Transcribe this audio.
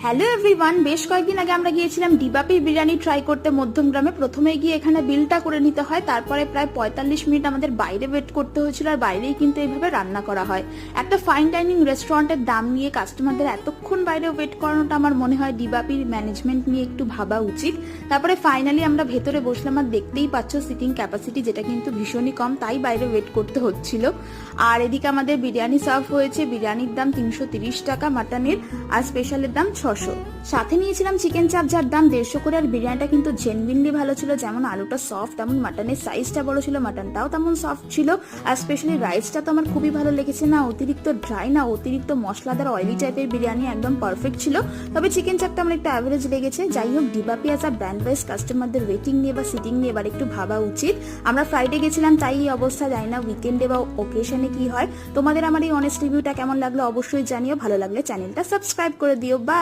Hello everyone, বেশ কয়েকদিন আগে আমরা গিয়েছিলাম ডিবাপির বিরিয়ানি ট্রাই করতে মধ্যমগ্রামে। প্রথমে গিয়ে এখানে বিলটা করে নিতে হয়, তারপরে প্রায় 45 মিনিট আমাদের বাইরে ওয়েট করতে হয়েছিল। আর বাইরেই কিন্তু এইভাবে রান্না করা হয়। একটা ফাইন ডাইনিং রেস্টুরেন্টের দাম নিয়ে কাস্টমারদের এতক্ষণ বাইরে ওয়েট করানোটা আমার মনে হয় ডিবাপির ম্যানেজমেন্ট নিয়ে একটু ভাবা উচিত। তারপরে ফাইনালি আমরা ভেতরে বসলাম, আর দেখতেই পাচ্ছ সিটিং ক্যাপাসিটি যেটা কিন্তু ভীষণই কম, তাই বাইরে ওয়েট করতে হচ্ছিল। আর এদিকে আমাদের বিরিয়ানি সার্ভ হয়েছে। বিরিয়ানির দাম 330 টাকা মাটনের, আর স্পেশালের দাম 600। সাথে নিয়েছিলাম চিকেন চাপ, যার দাম 150 করে। আর বিরিয়ানিটা কিন্তু জেনুইনলি ভালো ছিল, যেমন আলুটা সফট তেমন মাটনের সাইজটা বড় ছিল, মাটনটাও তেমন সফট ছিল। আর স্পেশালি রাইসটা তো আমার খুবই ভালো লেগেছে, না অতিরিক্ত ড্রাই না অতিরিক্ত মশলাদার অয়েলি টাইপের বিরিয়ানি, একদম পারফেক্ট ছিল। তবে চিকেন চাপটা আমার একটু অ্যাভারেজ লেগেছে। যাই হোক, ডিবাপি অ্যাজ আ ব্র্যান্ড ওয়াইজ কাস্টমারদের ওয়েটিং নিয়ে বা সিটিং নিয়ে এবার একটু ভাবা উচিত। আমরা ফ্রাইডে গেছিলাম, তাই এই অবস্থা। জানি না উইকেন্ডে বা ওকেশনে কি হয়। তোমাদের আমার এই অনেস্ট রিভিউটা কেমন লাগলো অবশ্যই জানিও। ভালো লাগলে চ্যানেলটা সাবস্ক্রাইব করে দিও। বাই।